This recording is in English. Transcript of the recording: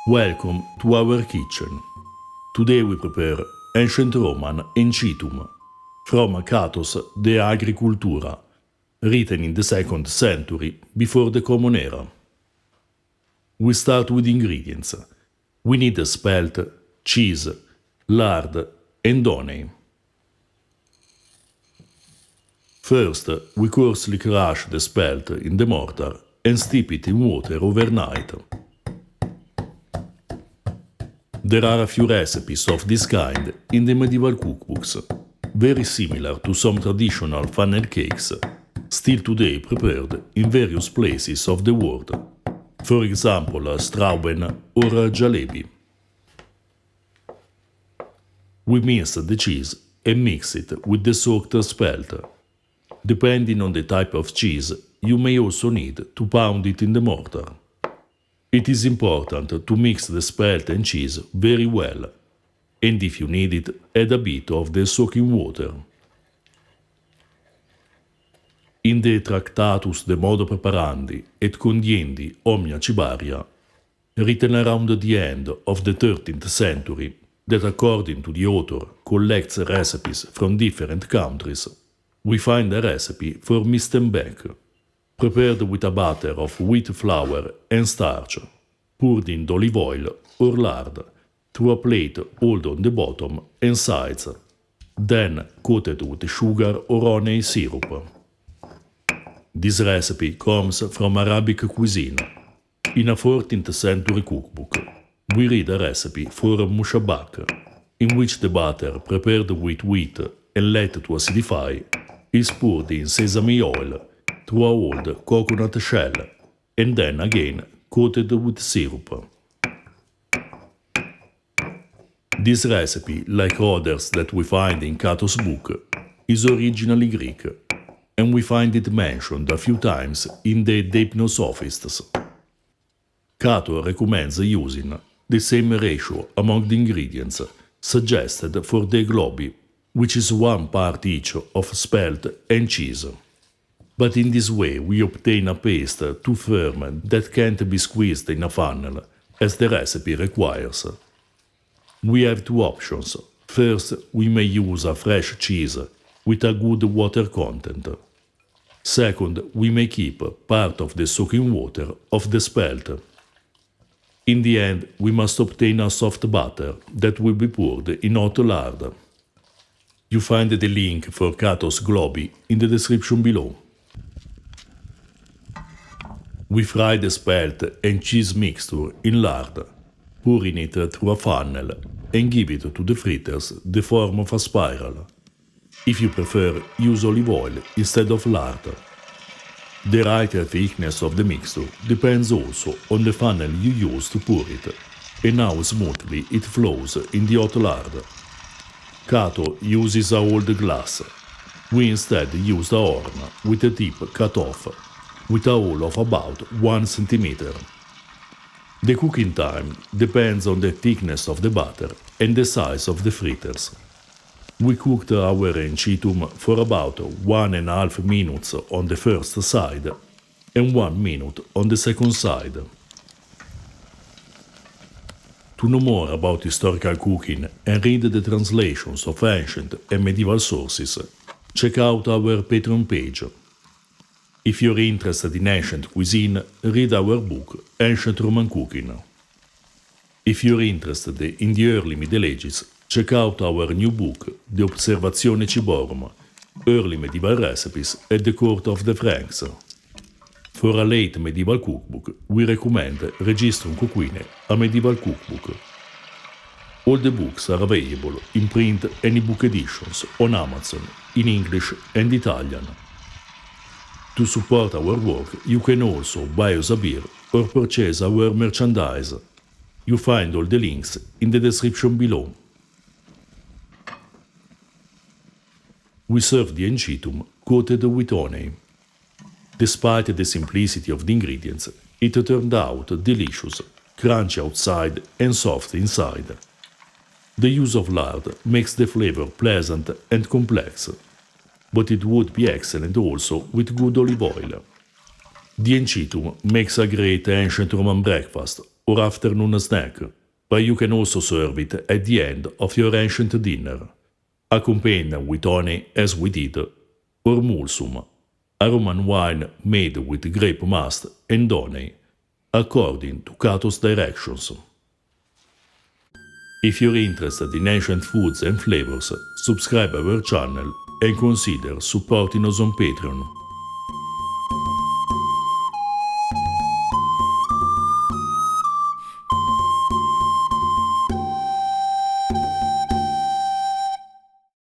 Welcome to our kitchen. Today we prepare ancient Roman encitum from Catos de Agricultura, written in the 2nd century before the Common Era. We start with ingredients. We need spelt, cheese, lard, and honey. First, we coarsely crush the spelt in the mortar and steep it in water overnight. There are a few recipes of this kind in the medieval cookbooks, very similar to some traditional funnel cakes, still today prepared in various places of the world, for example Strauben or Jalebi. We mince the cheese and mix it with the soaked spelt. Depending on the type of cheese, you may also need to pound it in the mortar. It is important to mix the spelt and cheese very well, and if you need it, add a bit of the soaking water. In the Tractatus de Modo Preparandi et Condiendi Omnia Cibaria, written around the end of the 13th century, that according to the author collects recipes from different countries, we find a recipe for Mistenbeck, prepared with a batter of wheat flour and starch, poured in olive oil or lard, through a plate held on the bottom and sides, then coated with sugar or honey syrup. This recipe comes from Arabic cuisine. In a 14th century cookbook, we read a recipe for mushabbak, in which the batter prepared with wheat and let to acidify is poured in sesame oil through a old coconut shell, and then again coated with syrup. This recipe, like others that we find in Cato's book, is originally Greek, and we find it mentioned a few times in the De Hypnosophists. Cato recommends using the same ratio among the ingredients suggested for the globi, which is 1 part each of spelt and cheese. But in this way we obtain a paste too firm that can't be squeezed in a funnel, as the recipe requires. We have two options. First, we may use a fresh cheese with a good water content. Second, we may keep part of the soaking water of the spelt. In the end, we must obtain a soft batter that will be poured in hot lard. You find the link for Cato's globi in the description below. We fry the spelt and cheese mixture in lard, pouring it through a funnel and give it to the fritters the form of a spiral. If you prefer, use olive oil instead of lard. The right thickness of the mixture depends also on the funnel you use to pour it, and how smoothly it flows in the hot lard. Cato uses a old glass. We instead used a horn with the tip cut off, with a hole of about 1 centimeter. The cooking time depends on the thickness of the batter and the size of the fritters. We cooked our encitum for about 1.5 minutes on the first side and 1 minute on the second side. To know more about historical cooking and read the translations of ancient and medieval sources, check out our Patreon page. If you're interested in ancient cuisine, read our book Ancient Roman Cooking. If you're interested in the early Middle Ages, check out our new book De Observatione Ciborum, Early Medieval Recipes at the Court of the Franks. For a late medieval cookbook, we recommend Registrum Coquine, a medieval cookbook. All the books are available in print and ebook editions on Amazon, in English and Italian. To support our work, you can also buy us a beer or purchase our merchandise. You find all the links in the description below. We serve the encitum coated with honey. Despite the simplicity of the ingredients, it turned out delicious, crunchy outside and soft inside. The use of lard makes the flavor pleasant and complex, but it would be excellent also with good olive oil. The encitum makes a great ancient Roman breakfast, or afternoon snack, but you can also serve it at the end of your ancient dinner, accompanied with honey as we did, or mulsum, a Roman wine made with grape must and honey, according to Cato's directions. If you're interested in ancient foods and flavors, subscribe our channel and consider supporting us on Patreon.